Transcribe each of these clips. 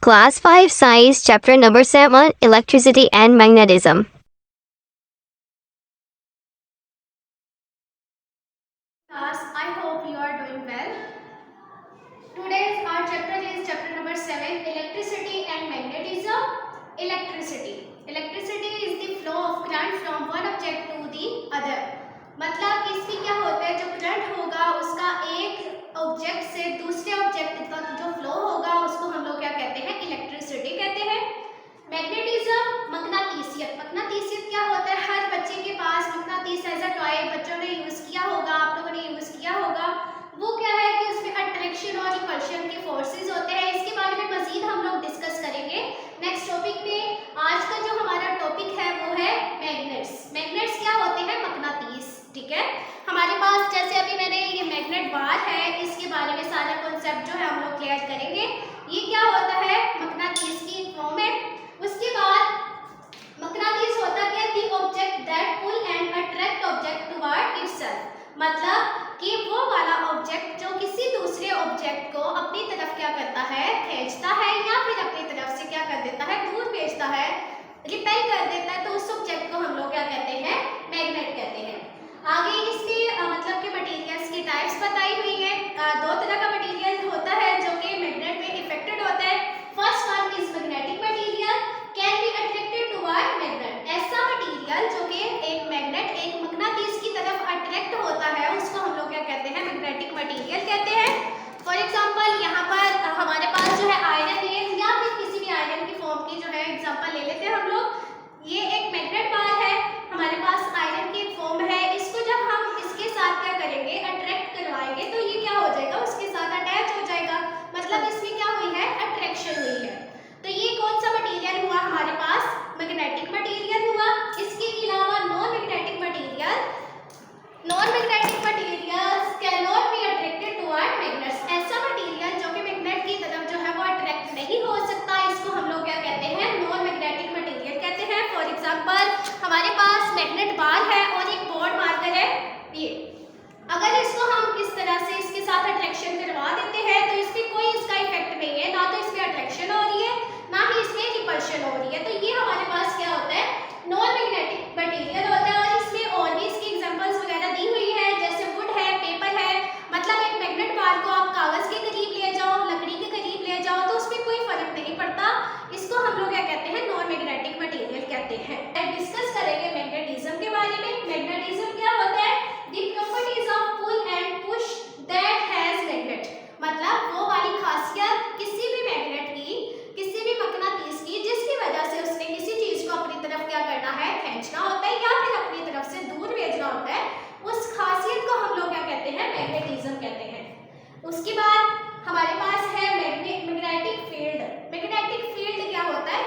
Class 5 Science, Chapter Number 7, Electricity and Magnetism. Class, I hope you are doing well. Today's our chapter is chapter number 7, Electricity and Magnetism. Electricity is the flow of current from one object to the other. मतलब इसमें क्या होता है, जो current होगा उसका एक object से दूसरे ऑब्जेक्ट तक जो फ्लो होगा उसको हम लोग क्या कहते हैं, इलेक्ट्रिसिटी कहते हैं। मैग्नेटिज्म, मकनातीसियत क्या होता है, हर बच्चे के पास मकनातीस एज अ टॉय बच्चों ने यूज किया होगा, आप लोगों ने यूज किया होगा। वो क्या है कि उसमें अट्रैक्शन और रिपल्शन के फोर्सेस होते हैं। इसके बारे में मजीद हम लोग डिस्कस करेंगे नेक्स्ट टॉपिक में। आज का जो हमारा टॉपिक है वो है मैग्नेट्स। मैग्नेट्स क्या होते हैं, मकनातीस। ठीक है, हमारे पास जैसे अभी मैंने ये मैग्नेट बार है, इसके बारे में सारा कॉन्सेप्ट जो है हम लोग क्लियर करेंगे। ये क्या होता है, मकनातीस की फॉर्म है। उसके बाद मकनातीस होता क्या, the object that pull and attract object toward itself. मतलब कि वो वाला ऑब्जेक्ट जो किसी दूसरे ऑब्जेक्ट को अपनी तरफ क्या करता है, खींचता है, या फिर अपनी तरफ से क्या कर देता है, दूर भेजता है, रिपेल कर देता है, तो उस ऑब्जेक्ट को हम लोग क्या कहते हैं, मैग्नेट कहते हैं। आगे इसके मतलब के मटेरियल्स की टाइप्स बताई हुई है। दो तरह का मटेरियल होता है जो कि मैग्नेट में इफेक्टेड होता है। First one is magnetic material can be attracted toward magnet. ऐसा मटेरियल जो कि एक मैग्नेट, एक मकनातीस की तरफ अट्रैक्ट होता है, उसको हम लोग क्या कहते हैं, मैग्नेटिक मटेरियल कहते हैं। फॉर एग्जांपल यहाँ पर हमारे पास जो है आयरन है, या फिर किसी भी आयरन की फॉर्म की जो है एग्जांपल ले लेते हैं हम लोग। ये एक मैग्नेट बार है, हमारे पास आयरन की फॉर्म है। इसको जब हम इसके साथ क्या करेंगे, अट्रैक्ट करवाएंगे, तो ये क्या हो जाएगा, उसके साथ अटैच हो जाएगा। मतलब इसमें क्या हुई है, अट्रैक्शन हुई है। तो ये कौन सा मटेरियल हुआ हमारे पास, मैग्नेटिक मटेरियल हुआ। इसके अलावा non magnetic materials can not be attracted toward magnets. ऐसा मटेरियल जो कि मैग्नेट की तरफ जो है वो अट्रैक्ट नहीं हो सकता, इसको हम लोग क्या कहते हैं, नॉन मैग्नेटिक मटेरियल कहते हैं। फॉर एग्जांपल हमारे पास मैग्नेट बार है और एक बोर्ड मार्कर है। ये अगर इसको हम इस तरह से इसके साथ अट्रैक्शन करवा देते हैं तो इसमें कोई इसका इफेक्ट नहीं है, ना तो इसमें अट्रैक्शन हो रही है, ना ही इसमें रिपल्शन हो रही है। तो ये हमारे पास क्या होता है, नॉन मैग्नेटिक मटेरियल होता है। और इसमें और भी इसकी एग्जांपल्स वगैरह दी हुई है, जैसे वुड है, पेपर है। मतलब एक मैग्नेट बार को आप कागज के करीब ले जाओ, लकड़ी के करीब ले जाओ, तो उसमें कोई फर्क नहीं पड़ता। इसको हम लोग क्या कहते हैं, नॉन मैग्नेटिक मटेरियल कहते हैं। डिस्कस करेंगे मैग्नेटिज्म के बारे में। मैग्नेटिज्म क्या होता है, the properties of pull and push that has magnet. मतलब वो वाली खासियत किसी भी मैग्नेट की, किसी भी मकनातीस की, जिसकी वजह से उसने किसी चीज को अपनी तरफ क्या करना है, खींचना होता है, या फिर अपनी तरफ से दूर भेजना होता है, उस खासियत को हम लोग क्या कहते हैं, मैग्नेटिज्म कहते हैं। उसके बाद हमारे पास है मैग्नेटिक फील्ड। मैग्नेटिक फील्ड क्या होता है,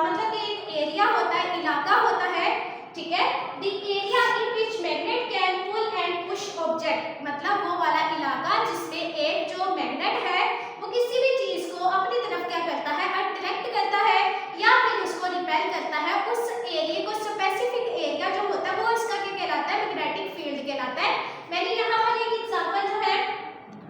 मतलब कि एक एरिया होता है, इलाका होता है। ठीक है, the area in which magnet can pull and push object. मतलब वो वाला इलाका जिसमें एक जो मैग्नेट है वो किसी भी चीज को अपनी तरफ क्या करता है, अट्रैक्ट करता है, या फिर उसको रिपेल करता है। उस एरिया को, स्पेसिफिक एरिया जो होता है, वो इसका क्या कहलाता है, मैग्नेटिक फील्ड कहलाता है। मैंने यहाँ पर एक एग्जांपल जो है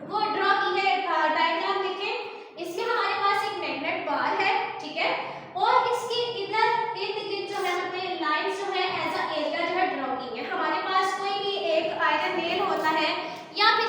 वो ड्रॉ की है, डायग्राम देखें। इसमें हमारे पास एक मैग्नेट बार है, ठीक है, और इसके इधर इर्द गिर्द जो है हमने लाइंस जो है एज अ एरिया जो है ड्रॉ की है। हमारे पास कोई भी एक आयरन नेल होता है, या फिर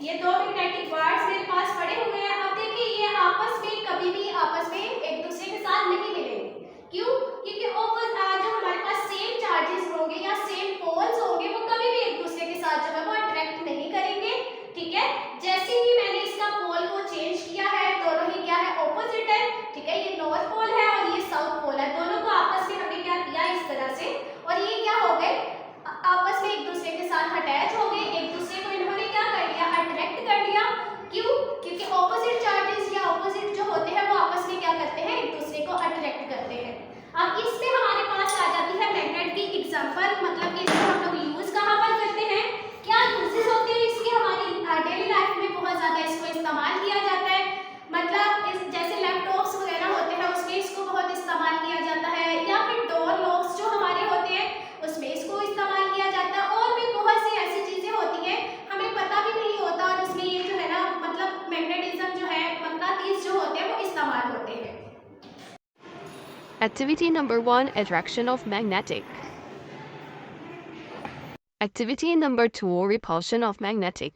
ये दो मैग्नेटिक वायर्स मेरे पास पड़े हुए हैं। अब देखिए ये आपस में कभी भी आपस में एक दूसरे के साथ नहीं मिलेंगे। क्यों? क्योंकि जो हमारे पास सेम चार्जेस होंगे या सेम पोल्स होंगे वो कभी भी एक दूसरे के साथ जो है वो अट्रैक्ट नहीं करेंगे। ठीक है, जैसे ही मैंने इसका पोल को चेंज किया है, दोनों ही क्या है, ऑपोजिट है। ठीक है, ये नॉर्थ पोल है और ये साउथ पोल है, दोनों को आपस में हमने क्या किया इस तरह से, और ये क्या हो गए आपस में एक दूसरे के साथ अटैच हो गए, एक दूसरे को इन्होंने क्या कर लिया, अट्रैक्ट कर लिया। क्यों? क्योंकि ऑपोजिट चार्जेस या ऑपोजिट जो होते हैं वो आपस में क्या करते हैं, एक दूसरे को अट्रैक्ट करते हैं। अब इसमें हमारे पास आ जाती है मैग्नेट की एग्जांपल, मतलब कि इसको हम लोग यूज कहाँ पर करते हैं, क्या यूजेस होते हैं इसके, हमारी डेली लाइफ में बहुत ज्यादा इसको इस्तेमाल किया जाता है। मतलब इस जैसे लैपटॉप्स वगैरह होते हैं उसमें इसको बहुत इस्तेमाल किया जाता है, या फिर डोर लॉक्स जो हमारे होते हैं उसमें इसको इस्तेमाल किया जाता है, और भी बहुत सी ऐसी चीजें होती हैं हमें पता भी नहीं होता, और उसमें ये जो है ना मतलब मैग्नेटिज्म जो है, मग्नातीस जो होते हैं वो इस्तेमाल होते हैं। Activity number 1, attraction of magnetic. Activity number 2, repulsion of magnetic.